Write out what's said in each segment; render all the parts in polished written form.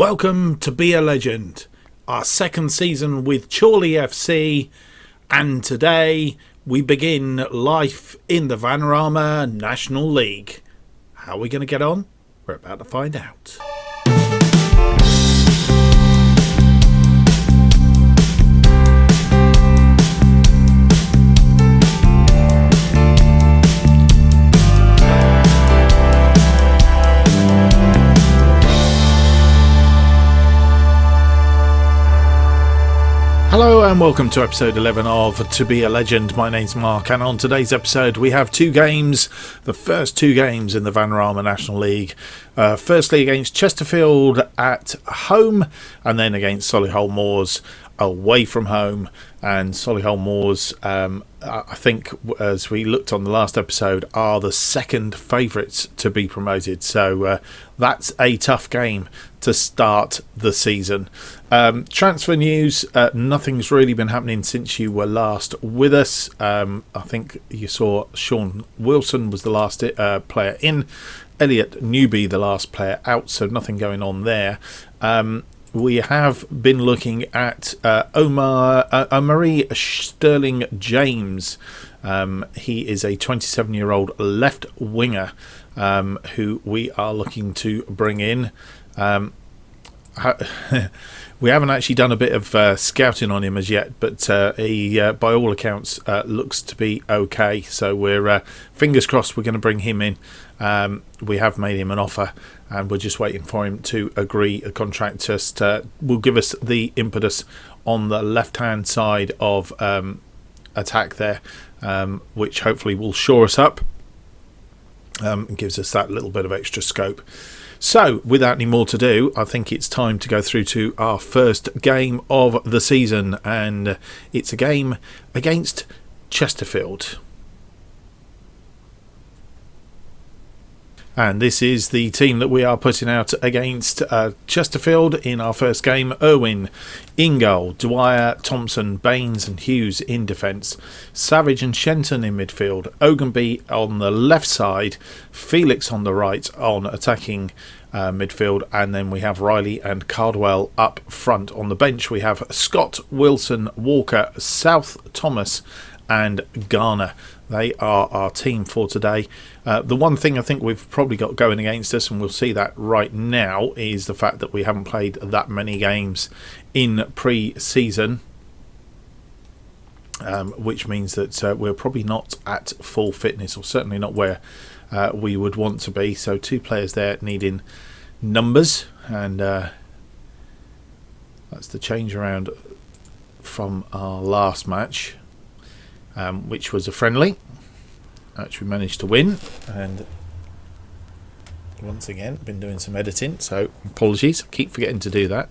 Welcome to Be a Legend, our second season with Chorley FC, and today we begin life in the Vanarama National League. How are we going to get on? We're about to find out. Hello and welcome to episode 11 of To Be a Legend. My name's Mark, and on today's episode we have two games, the first two games in the Vanarama National League. Firstly against Chesterfield at home, and then against Solihull Moors away from home. And Solihull Moors, I think, as we looked on the last episode, are the second favourites to be promoted. So that's a tough game to start the season. Transfer news, nothing's really been happening since you were last with us. I think you saw Sean Wilson was the last player in, Elliot Newby the last player out, so nothing going on there. We have been looking at Omari Sterling James. He is a 27-year-old left winger who we are looking to bring in. We haven't actually done a bit of scouting on him as yet, but he, by all accounts, looks to be okay. So we're fingers crossed we're going to bring him in. We have made him an offer, and we're just waiting for him to agree a contract. Just will give us the impetus on the left-hand side of attack there, which hopefully will shore us up and gives us that little bit of extra scope. So, without any more to do, I think it's time to go through to our first game of the season, and it's a game against Chesterfield. And this is the team that we are putting out against Chesterfield in our first game. Irwin in goal, Dwyer, Thompson, Baines and Hughes in defence, Savage and Shenton in midfield, Ogunby on the left side, Felix on the right on attacking midfield, and then we have Riley and Cardwell up front. On the bench we have Scott, Wilson, Walker, South, Thomas and Garner. They are our team for today. The one thing I think we've probably got going against us, and we'll see that right now, is the fact that we haven't played that many games in pre-season, which means that we're probably not at full fitness, or certainly not where we would want to be. So two players there needing numbers, and that's the change around from our last match, which was a friendly, which we managed to win. And once again, been doing some editing, so apologies, keep forgetting to do that.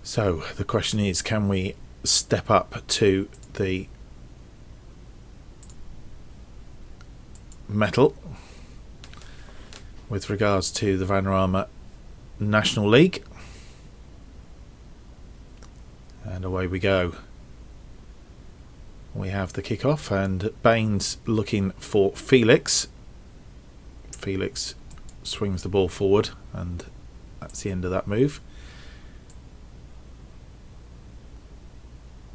So the question is, can we step up to the metal with regards to the Vanarama National League? And away we go. We have the kick-off, and Baines looking for Felix. Felix swings the ball forward, and that's the end of that move.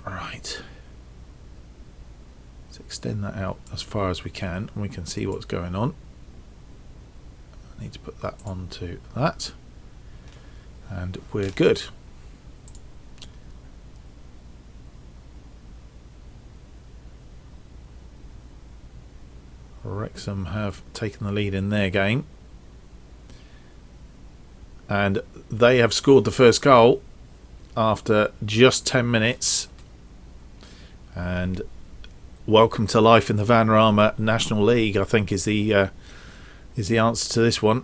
Right. Let's extend that out as far as we can, and we can see what's going on. I need to put that onto that. And we're good. Wrexham have taken the lead in their game, and they have scored the first goal after just 10 minutes. And welcome to life in the Vanarama National League, I think, is the answer to this one.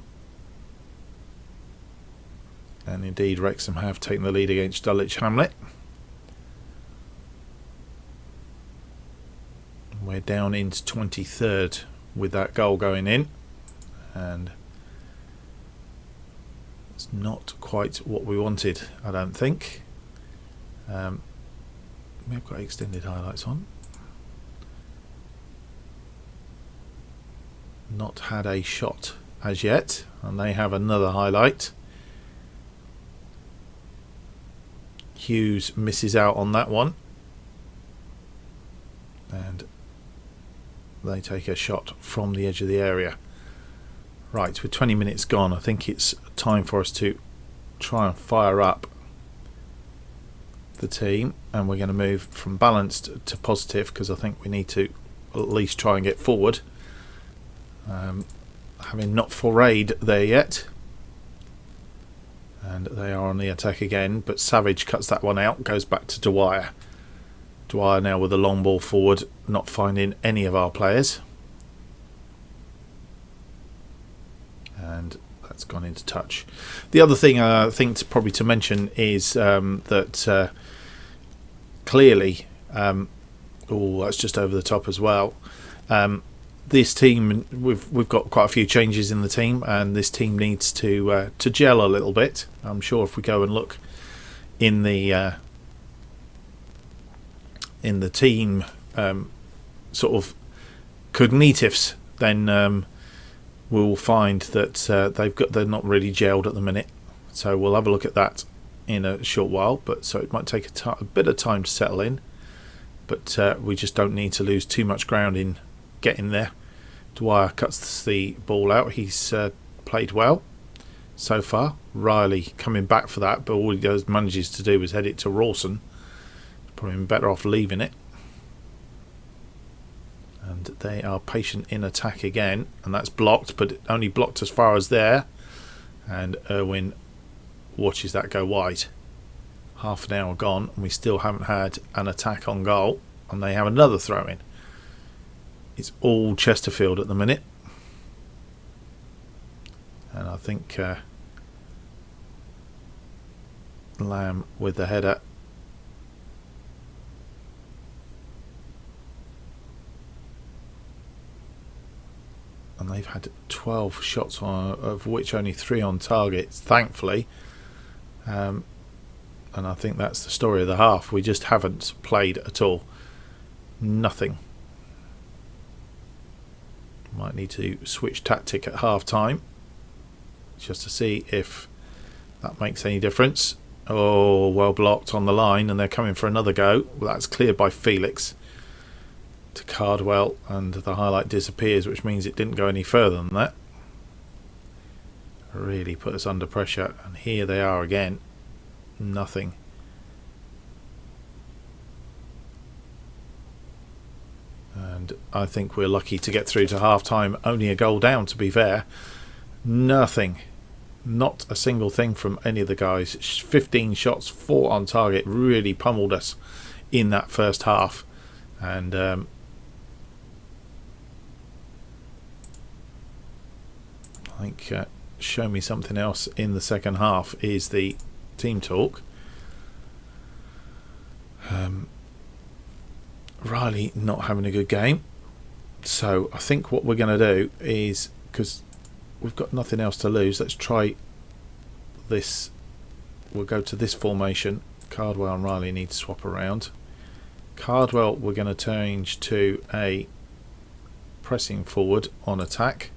And indeed, Wrexham have taken the lead against Dulwich Hamlet. We're down into 23rd with that goal going in, and it's not quite what we wanted, I don't think. We've got extended highlights on. not had a shot as yet, and they have another highlight. Hughes misses out on that one, and they take a shot from the edge of the area. Right, with 20 minutes gone, I think it's time for us to try and fire up the team, and we're going to move from balanced to positive, because I think we need to at least try and get forward. Having not forayed there yet, and they are on the attack again, but Savage cuts that one out, goes back to Dwyer. Dwyer now with a long ball forward, not finding any of our players, and that's gone into touch. The other thing I think probably to mention is that clearly, that's just over the top as well. This team, we've got quite a few changes in the team, and this team needs to gel a little bit. I'm sure if we go and look in the team sort of cognitives, then we'll find that they're not really gelled at the minute. So we'll have a look at that in a short while. But so it might take a bit of time to settle in. But we just don't need to lose too much ground in getting there. Dwyer cuts the ball out. He's played well so far. Riley coming back for that, but all he manages to do is head it to Rawson. Probably better off leaving it. And they are patient in attack again, and that's blocked, but only blocked as far as there. And Irwin watches that go wide. Half an hour gone, and we still haven't had an attack on goal, and they have another throw in. It's all Chesterfield at the minute, and I think Lamb with the header. And they've had 12 shots of which only 3 on target, thankfully. And I think that's the story of the half. We just haven't played at all. Nothing. Might need to switch tactic at half time just to see if that makes any difference. Oh, well blocked on the line, and they're coming for another go. Well, that's cleared by Felix to Cardwell, and the highlight disappears, which means it didn't go any further than that. Really put us under pressure, and here they are again. Nothing. And I think we're lucky to get through to half time. Only a goal down, to be fair. Nothing. Not a single thing from any of the guys. 15 shots, 4 on target. Really pummeled us in that first half. And I think show me something else in the second half is the team talk. Riley not having a good game, so I think what we're going to do is, because we've got nothing else to lose, let's try this. We'll go to this formation. Cardwell and Riley need to swap around. Cardwell we're going to change to a pressing forward on attack.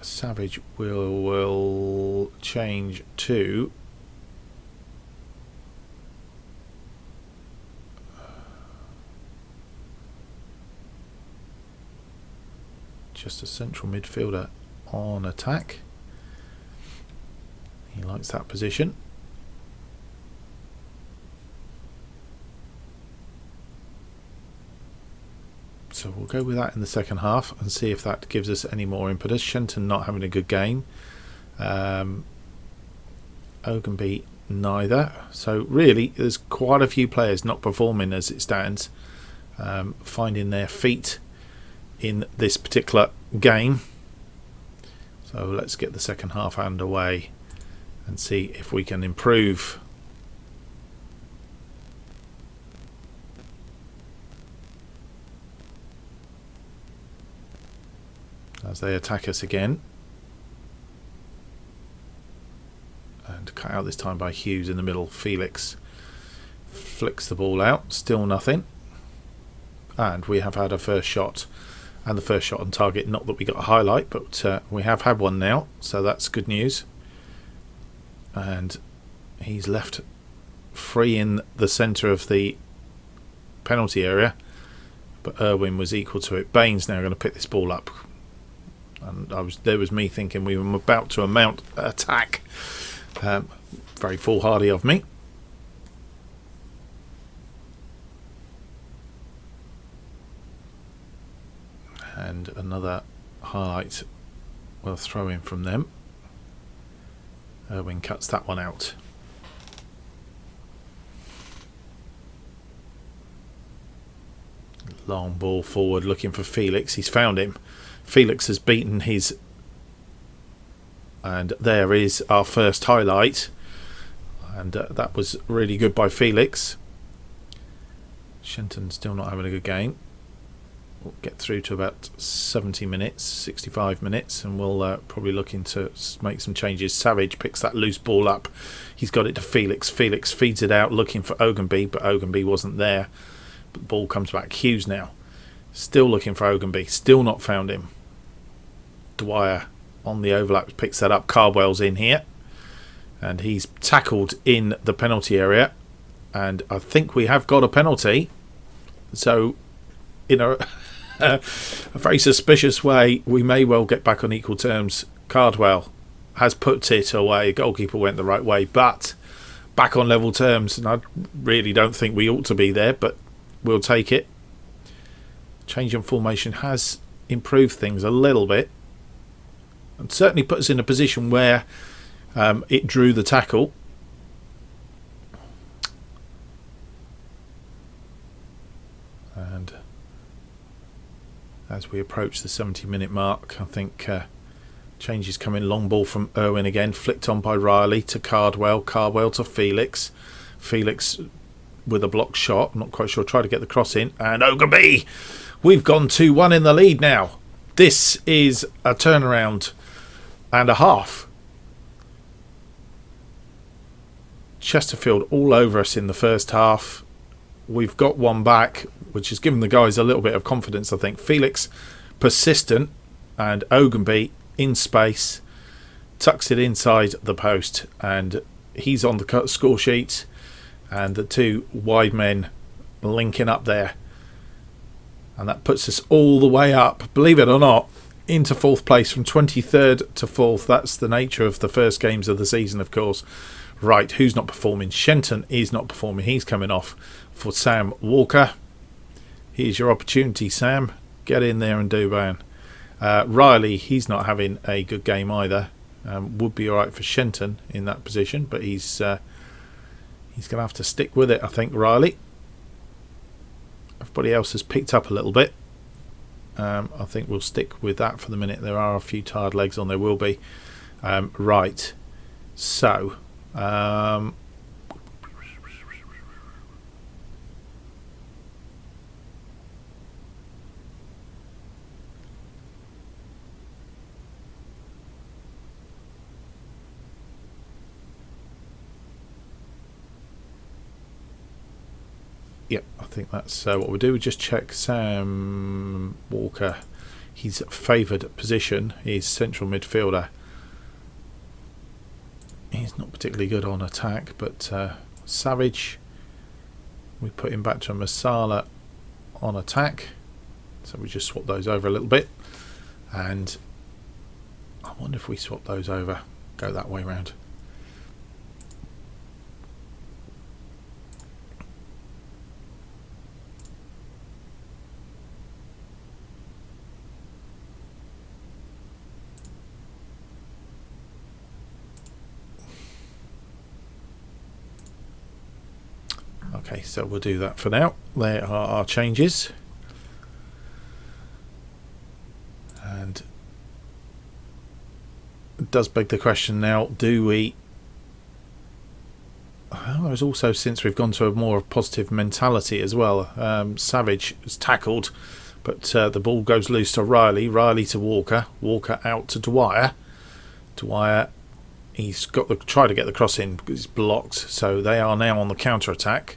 Savage will change to just a central midfielder on attack. He likes that position. So we'll go with that in the second half and see if that gives us any more impetus. Shenton not having a good game. Ogunby neither. So really there's quite a few players not performing as it stands, finding their feet in this particular game. So let's get the second half underway and see if we can improve. As they attack us again, and cut out this time by Hughes in the middle. Felix flicks the ball out, still nothing. And we have had a first shot, and the first shot on target. Not that we got a highlight, but we have had one now, so that's good news. And he's left free in the centre of the penalty area, but Irwin was equal to it. Bain's now going to pick this ball up, and there was me thinking we were about to mount attack. Very foolhardy of me. And another highlight we'll throw in from them. Irwin cuts that one out. Long ball forward looking for Felix. He's found him. Felix has beaten his... And there is our first highlight. And that was really good by Felix. Shenton still not having a good game. We'll get through to about 70 minutes, 65 minutes, and we'll probably look into make some changes. Savage picks that loose ball up. He's got it to Felix. Felix feeds it out looking for Ogunby, but Ogunby wasn't there. But the ball comes back. Hughes now. Still looking for Ogunby. Still not found him. Dwyer on the overlap picks that up. Cardwell's in here. And he's tackled in the penalty area. And I think we have got a penalty. So, in a very suspicious way, we may well get back on equal terms. Cardwell has put it away. Goalkeeper went the right way, but back on level terms. And I really don't think we ought to be there, but we'll take it. Change in formation has improved things a little bit, and certainly put us in a position where it drew the tackle. And as we approach the 70-minute mark, I think changes come in. Long ball from Irwin again, flicked on by Riley to Cardwell. Cardwell to Felix. Felix with a blocked shot. I'm not quite sure. Try to get the cross in. And Ogunby! We've gone 2-1 in the lead now. This is a turnaround and a half. Chesterfield all over us in the first half. We've got one back, which has given the guys a little bit of confidence, I think. Felix persistent, and Ogunby in space tucks it inside the post, and he's on the score sheet, and the two wide men linking up there, and that puts us all the way up, believe it or not, into fourth place from 23rd to 4th. That's the nature of the first games of the season, of course. Right, who's not performing? Shenton is not performing. He's coming off for Sam Walker. Here's your opportunity, Sam. Get in there and do man. Riley, he's not having a good game either. Would be alright for Shenton in that position, but he's going to have to stick with it, I think, Riley. Everybody else has picked up a little bit. I think we'll stick with that for the minute. There are a few tired legs on, there will be. Right, so... Yep, I think that's what we'll do. We'll just check Sam Walker. His favoured position is central midfielder. He's not particularly good on attack, but Savage, we put him back to a Masala on attack. So we just swap those over a little bit. And I wonder if we swap those over, go that way round. Okay, so we'll do that for now. There are our changes. And it does beg the question now, do we... There's also, since we've gone to a more positive mentality as well, Savage is tackled, but the ball goes loose to Riley. Riley to Walker. Walker out to Dwyer. Dwyer, he's got the try to get the cross in because it's blocked, so they are now on the counter-attack.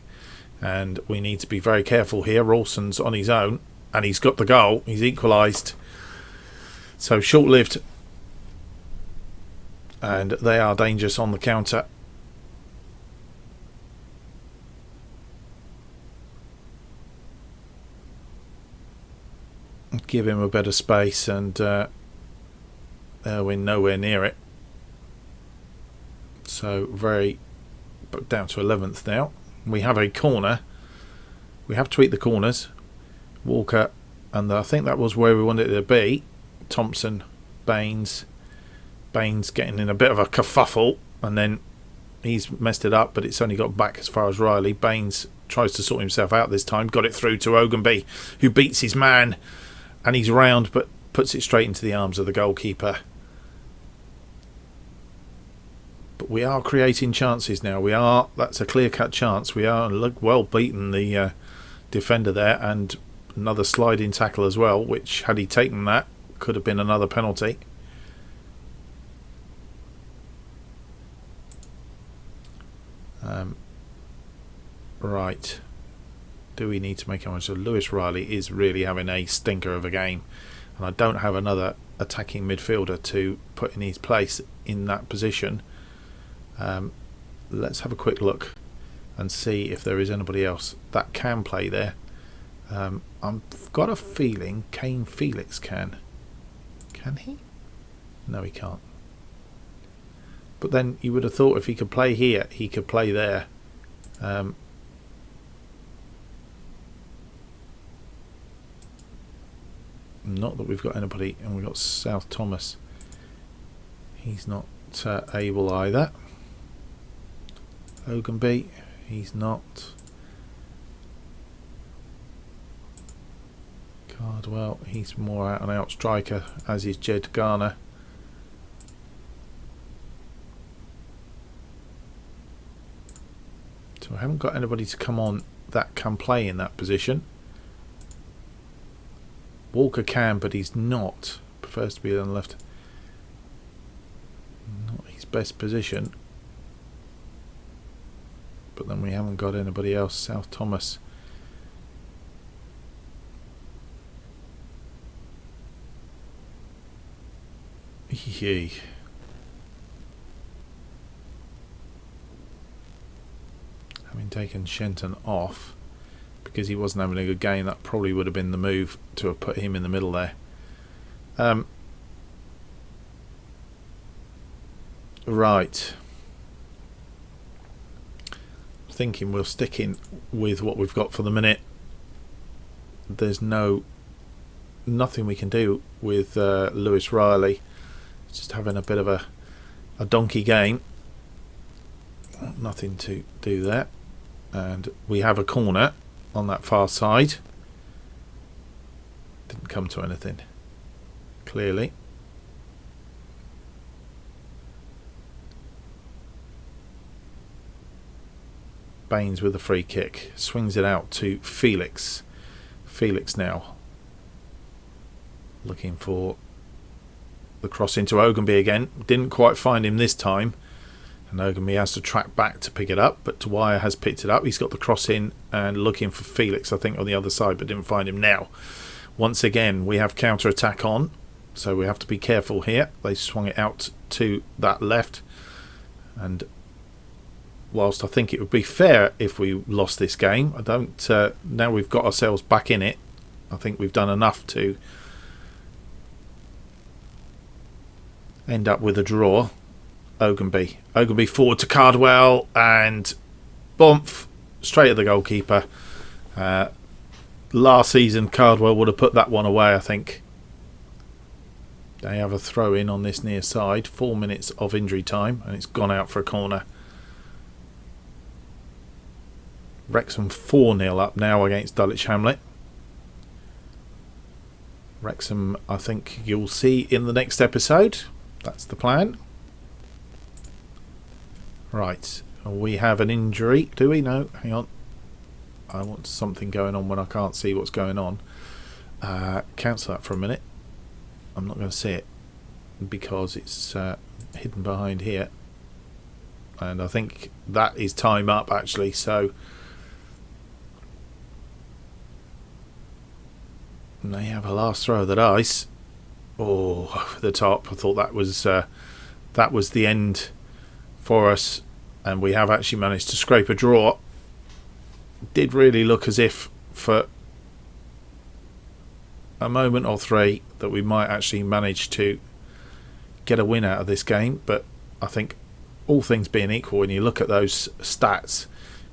and we need to be very careful here. Rawson's on his own, and he's got the goal. He's equalised. So short-lived, and they are dangerous on the counter. Give him a bit of space, and we're nowhere near it. So down to 11th now. We have a corner. We have tweaked the corners. Walker, and I think that was where we wanted it to be. Thompson, Baines getting in a bit of a kerfuffle, and then he's messed it up, but it's only got back as far as Riley. Baines tries to sort himself out this time, got it through to Ogunby, who beats his man, and he's round but puts it straight into the arms of the goalkeeper. But we are creating chances now. That's a clear-cut chance. We are well beaten the defender there, and another sliding tackle as well, which had he taken that could have been another penalty. Right, do we need to make a much? So Lewis Riley is really having a stinker of a game, and I don't have another attacking midfielder to put in his place in that position. Let's have a quick look and see if there is anybody else that can play there. I've got a feeling Kane Felix can. Can he? No, he can't. But then you would have thought if he could play here, he could play there. Not that we've got anybody, and we've got South Thomas. He's not able either. Ogunby, he's not. Cardwell, he's more out and out striker, as is Jed Garner. So I haven't got anybody to come on that can play in that position. Walker can, but he's not. Prefers to be on the left. Not his best position. But then we haven't got anybody else. South Thomas. Yee. Having taken Shenton off because he wasn't having a good game, that probably would have been the move to have put him in the middle there. Right. Thinking we'll stick in with what we've got for the minute. There's nothing we can do with Lewis Riley. He's just having a bit of a donkey game. Nothing to do there. And we have a corner on that far side. Didn't come to anything, clearly. Baines with a free kick. Swings it out to Felix. Felix now looking for the cross into Ogunby again. Didn't quite find him this time. And Ogunby has to track back to pick it up, but Dwyer has picked it up. He's got the cross in and looking for Felix, I think, on the other side, but didn't find him now. Once again, we have counter-attack on, so we have to be careful here. They swung it out to that left, and whilst I think it would be fair if we lost this game, I don't. Now we've got ourselves back in it, I think we've done enough to end up with a draw. Ogunby forward to Cardwell, and bump straight at the goalkeeper. Last season Cardwell would have put that one away, I think. They have a throw in on this near side. 4 minutes of injury time, and it's gone out for a corner. Wrexham 4-0 up now against Dulwich Hamlet. Wrexham, I think you'll see in the next episode. That's the plan. Right, we have an injury, do we? No, hang on. I want something going on when I can't see what's going on. Cancel that for a minute. I'm not going to see it because it's hidden behind here. And I think that is time up, actually, so And they have a last throw of the dice. Oh, over the top. I thought that was the end for us, and we have actually managed to scrape a draw. It did really look as if for a moment or three that we might actually manage to get a win out of this game, but I think all things being equal, when you look at those stats,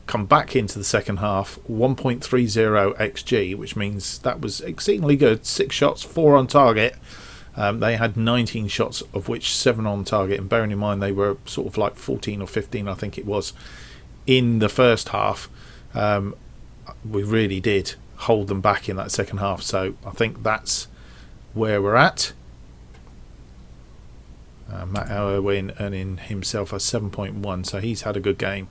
come back into the second half, 1.30 xg, which means that was exceedingly good. 6 shots, 4 on target. They had 19 shots, of which 7 on target, and bearing in mind they were sort of like 14 or 15, I think it was, in the first half. We really did hold them back in that second half, so I think that's where we're at. Matt Irwin earning himself a 7.1, so he's had a good game.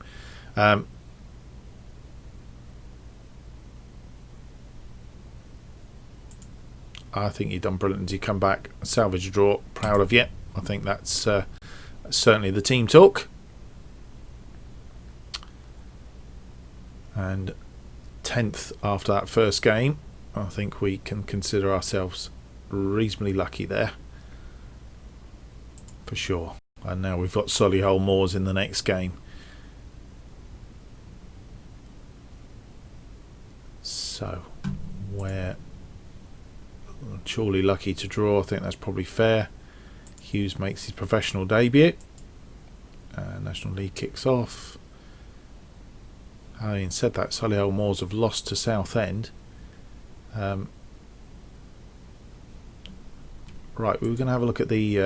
I think you've done brilliant as you come back, salvage a draw. Proud of you. I think that's certainly the team talk. And 10th after that first game, I think we can consider ourselves reasonably lucky there, for sure. And now we've got Solihull Moors in the next game. So we're Chorley lucky to draw. I think that's probably fair. Hughes makes his professional debut. National League kicks off. Having said that, Solihull Moors have lost to Southend. Right, we were going to have a look at the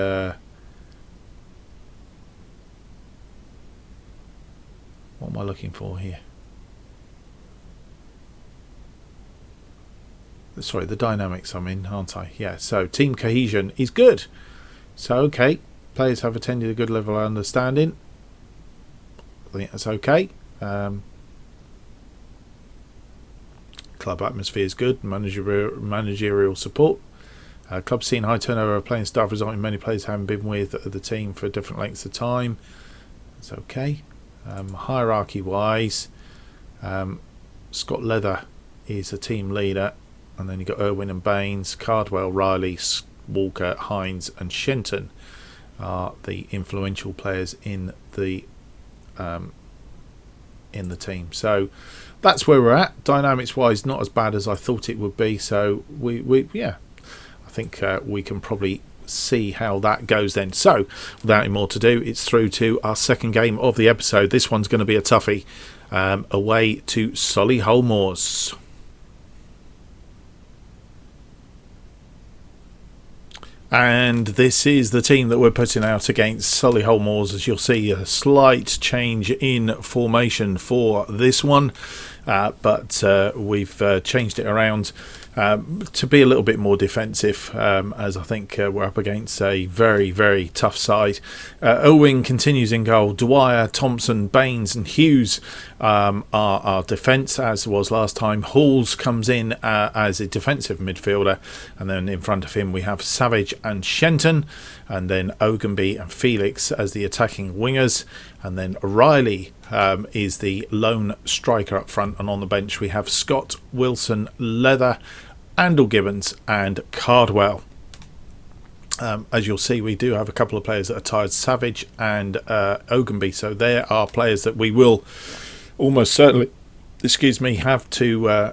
what am I looking for here? Sorry, the dynamics I'm in, aren't I? Yeah, so team cohesion is good. So, okay, players have attended a good level of understanding. I think that's okay. Club atmosphere is good. Managerial support. Club seeing high turnover of playing staff, resulting in many players having been with the team for different lengths of time. That's okay. Hierarchy-wise, Scott Leather is a team leader. And then you've got Irwin and Baines, Cardwell, Riley, Walker, Hines and Shenton are the influential players in the team. So that's where we're at. Dynamics wise, not as bad as I thought it would be. So we I think we can probably see how that goes then. So without any more to do, it's through to our second game of the episode. This one's going to be a toughie, away to Solihull Moors. And this is the team that we're putting out against Solihull Moors. As you'll see, a slight change in formation for this one, but we've changed it around to be a little bit more defensive, as I think we're up against a very, very tough side. Owen continues in goal. Dwyer, Thompson, Baines and Hughes are our defence, as was last time. Halls comes in as a defensive midfielder, and then in front of him we have Savage and Shenton, and then Ogunby and Felix as the attacking wingers, and then Riley is the lone striker up front, and on the bench we have Scott, Wilson, Leather, Andel Gibbons and Cardwell. As you'll see, we do have a couple of players that are tired, Savage and Ogunby, so there are players that we will almost certainly have to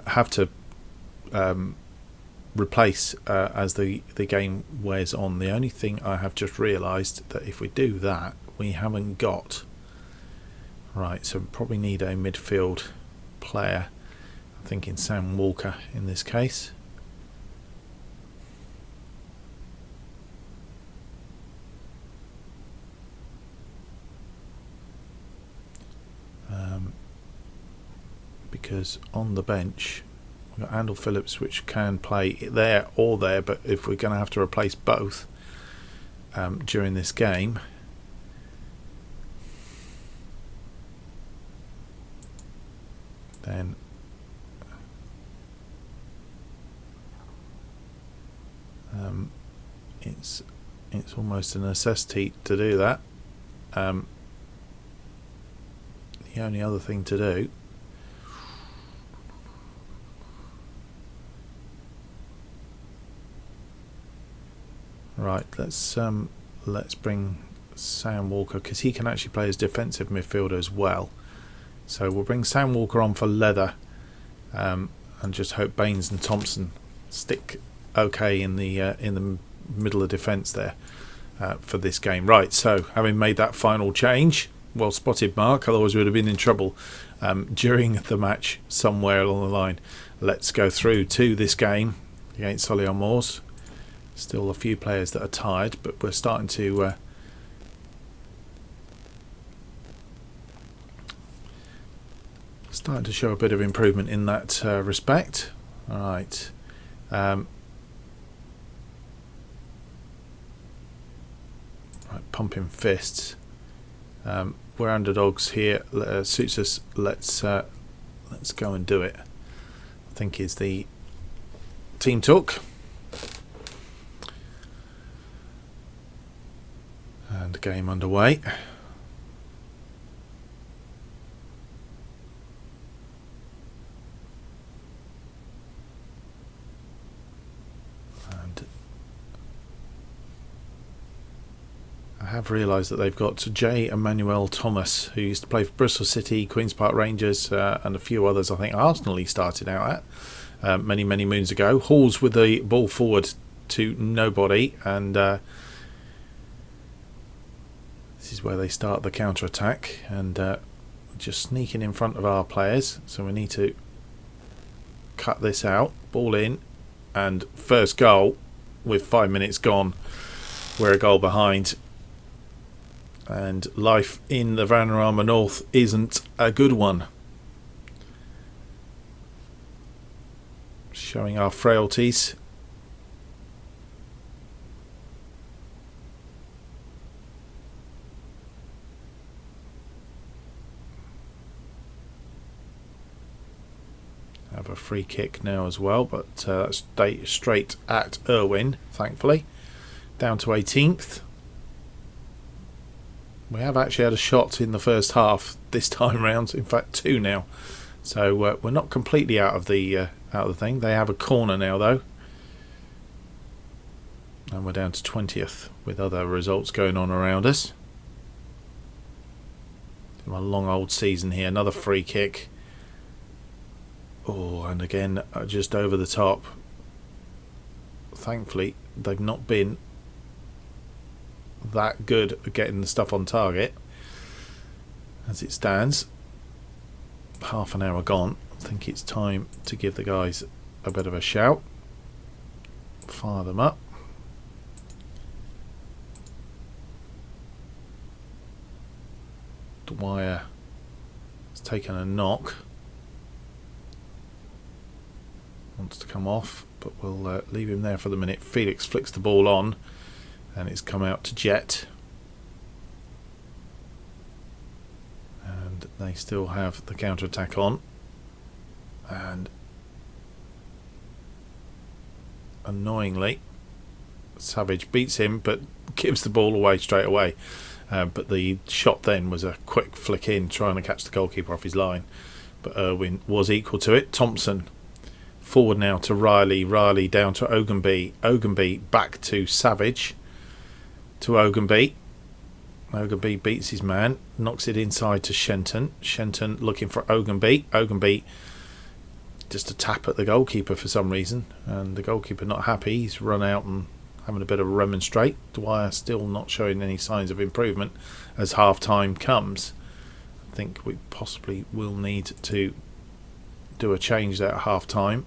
replace as the game wears on. The only thing I have just realised that if we do that, we haven't got. Right, so we probably need a midfield player. I'm thinking Sam Walker in this case. Because on the bench we've got Andel Phillips, which can play there or there, but if we're going to have to replace both during this game, then it's almost a necessity to do that. The only other thing to do Right, let's bring Sam Walker, because he can actually play as defensive midfielder as well. So we'll bring Sam Walker on for leather, and just hope Baines and Thompson stick okay in the middle of defence there for this game. Right, so having made that final change, well spotted, Mark, otherwise we would have been in trouble during the match somewhere along the line. Let's go through to this game against Solihull Moors. Still a few players that are tired, but we're starting to show a bit of improvement in that respect. All right. Right, pumping fists. We're underdogs here. Suits us. Let's go and do it. I think is the team talk. And game underway. And I have realised that they've got J. Emmanuel Thomas, who used to play for Bristol City, Queen's Park Rangers, and a few others. I think Arsenal he started out at many moons ago. Halls with the ball forward to nobody, and this is where they start the counter-attack, and just sneaking in front of our players, so we need to cut this out. Ball in, and first goal with 5 minutes gone. We're a goal behind, and life in the Vanarama North isn't a good one. Showing our frailties. Have a free kick now as well, but that's straight at Irwin, thankfully. Down to 18th. We have actually had a shot in the first half this time round, in fact 2 now. So we're not completely out of the thing. They have a corner now though. And we're down to 20th with other results going on around us. A long old season here, another free kick. Oh, and again, just over the top. Thankfully, they've not been that good at getting the stuff on target. As it stands, half an hour gone. I think it's time to give the guys a bit of a shout. Fire them up. Dwyer has taken a knock. Wants to come off, but we'll leave him there for the minute. Felix flicks the ball on, and it's come out to Jet. And they still have the counter-attack on. And annoyingly, Savage beats him, but gives the ball away straight away. But the shot then was a quick flick in, trying to catch the goalkeeper off his line. But Irwin was equal to it. Thompson forward now to Riley. Riley down to Ogunby. Ogunby back to Savage. To Ogunby. Ogunby beats his man. Knocks it inside to Shenton. Shenton looking for Ogunby. Ogunby just a tap at the goalkeeper for some reason. And the goalkeeper not happy. He's run out and having a bit of a remonstrate. Dwyer still not showing any signs of improvement as half time comes. I think we possibly will need to do a change there at half time.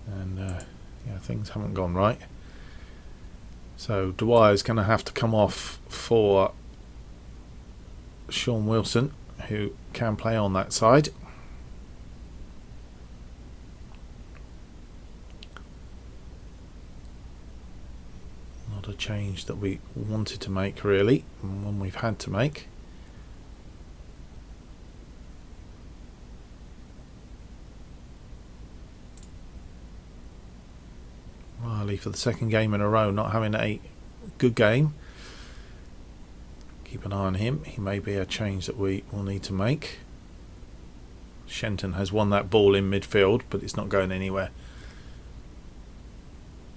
And yeah, things haven't gone right. So Dwyer's going to have to come off for Sean Wilson, who can play on that side. Not a change that we wanted to make really, and one we've had to make. Riley for the second game in a row not having a good game. Keep an eye on him. He may be a change that we will need to make. Shenton has won that ball in midfield, but it's not going anywhere.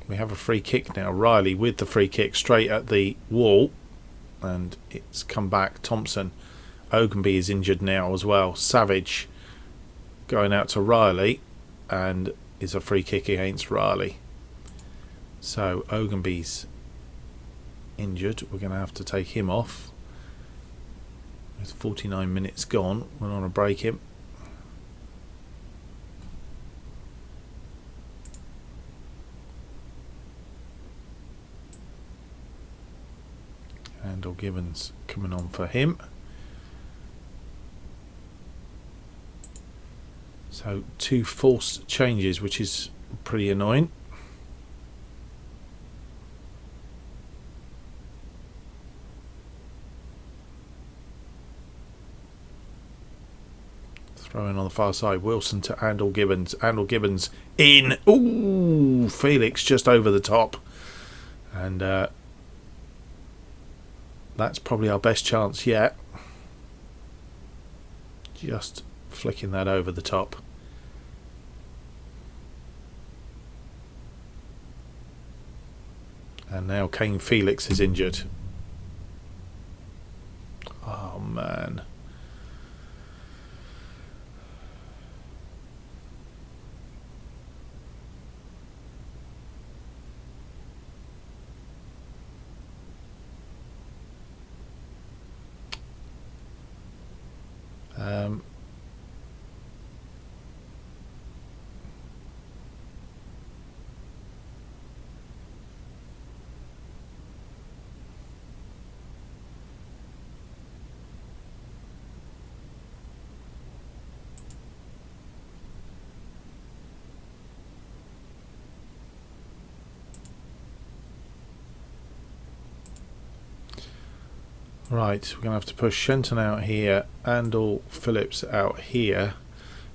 We have a free kick now. Riley with the free kick straight at the wall, and it's come back. Thompson. Ogunby is injured now as well. Savage going out to Riley, and is a free kick against Riley. So Ogunby's injured. We're going to have to take him off. There's 49 minutes gone. We're on a break him. Andel Gibbons coming on for him. So 2 forced changes, which is pretty annoying. Throwing on the far side, Wilson to Andel Gibbons. Andel Gibbons in. Ooh, Felix just over the top. And that's probably our best chance yet. Just flicking that over the top. And now Kane Felix is injured. Oh man. Right, we're going to have to push Shenton out here, Andel Phillips out here,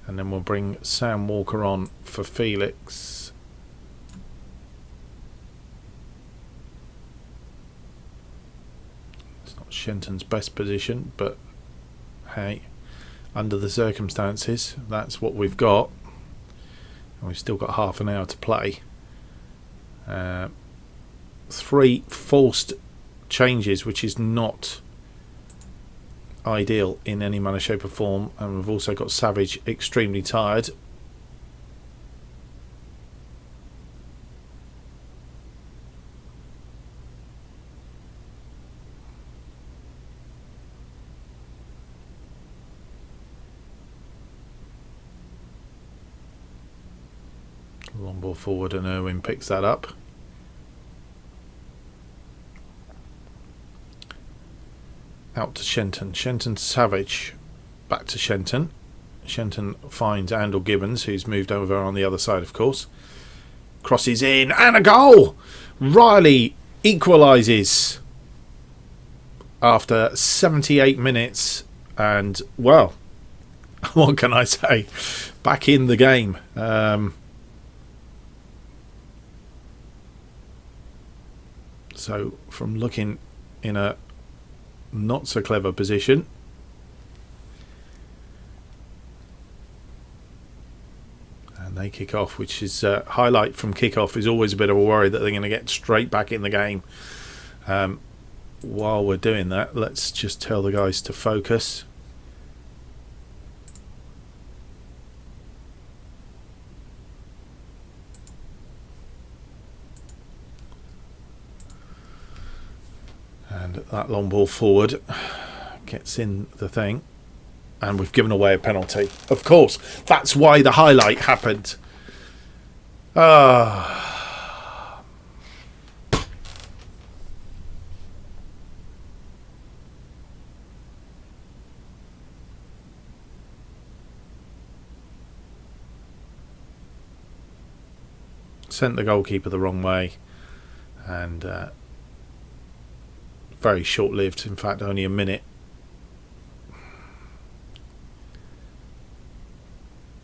and then we'll bring Sam Walker on for Felix. It's not Shenton's best position, but hey, under the circumstances, that's what we've got. And we've still got half an hour to play. 3 forced changes, which is not ideal in any manner, shape or form, and we've also got Savage extremely tired. Long ball forward and Irwin picks that up. Out to Shenton. Shenton Savage. Back to Shenton. Shenton finds Andel Gibbons, who's moved over on the other side, of course. Crosses in and a goal! Riley equalises after 78 minutes. And, well, what can I say? Back in the game. So, from looking in a not so clever position, and they kick off, which is highlight from kickoff is always a bit of a worry that they're going to get straight back in the game. While we're doing that, let's just tell the guys to focus. And that long ball forward gets in the thing, and we've given away a penalty. Of course, that's why the highlight happened. Sent the goalkeeper the wrong way, and very short-lived, in fact only a minute.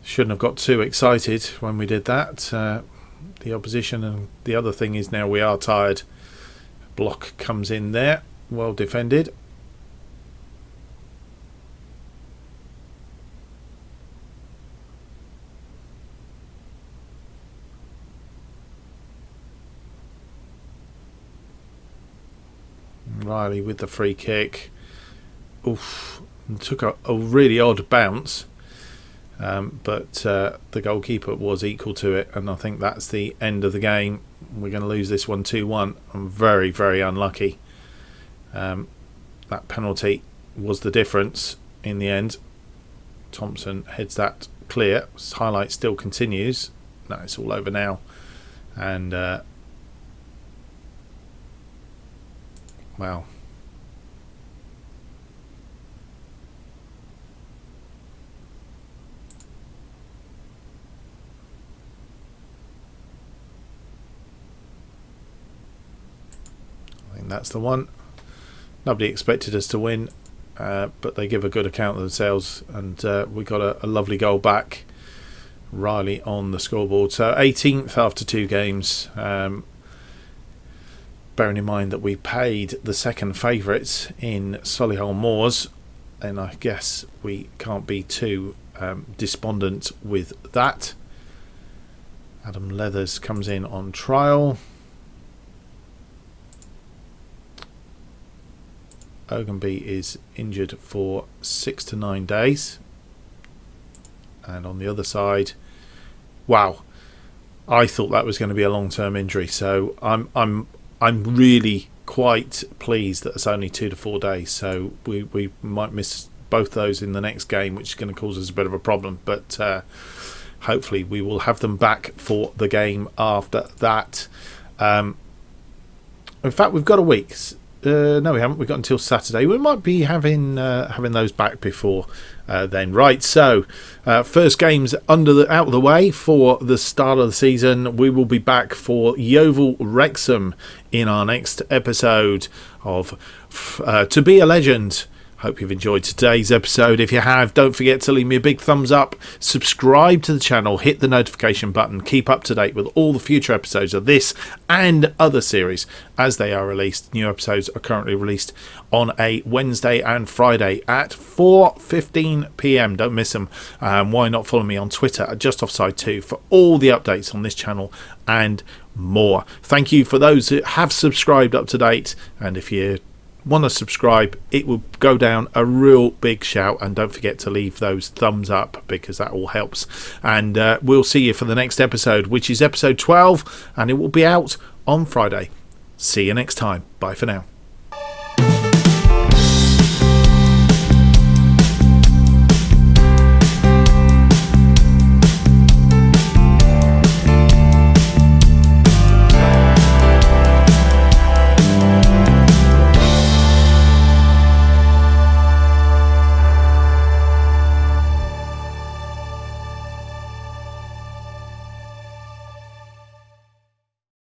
Shouldn't have got too excited when we did that. the opposition. And the other thing is now we are tired. Block comes in there, well defended. Riley with the free kick. Oof, took a really odd bounce, but the goalkeeper was equal to it, and I think that's the end of the game. We're going to lose this one 2-1. I'm very, very unlucky. That penalty was the difference in the end. Thompson heads that clear. Highlight still continues. No, it's all over now. And wow. I think that's the one. Nobody expected us to win, but they give a good account of themselves, and we got a lovely goal back. Riley on the scoreboard. So 18th after 2 games. Bearing in mind that we paid the second favourites in Solihull Moors, and I guess we can't be too despondent with that. Adam Leathers comes in on trial. Ogunby is injured for 6 to 9 days. And on the other side, wow, I thought that was going to be a long-term injury. So I'm really quite pleased that it's only 2 to 4 days. So we might miss both those in the next game, which is going to cause us a bit of a problem. But hopefully we will have them back for the game after that. In fact, we've got a week. No, we haven't. We've got until Saturday. We might be having those back before then. Right, so first games out of the way for the start of the season. We will be back for Yeovil Wrexham in our next episode of To Be a Legend. Hope you've enjoyed today's episode. If you have, don't forget to leave me a big thumbs up, subscribe to the channel, hit the notification button, keep up to date with all the future episodes of this and other series as they are released. New episodes are currently released on a Wednesday and Friday at 4:15 p.m. Don't miss them. Why not follow me on Twitter at JustOffside2 for all the updates on this channel and more. Thank you for those who have subscribed up to date, and if you want to subscribe, it will go down a real big shout, and don't forget to leave those thumbs up because that all helps. And we'll see you for the next episode, which is episode 12, and it will be out on Friday. See you next time. Bye for now.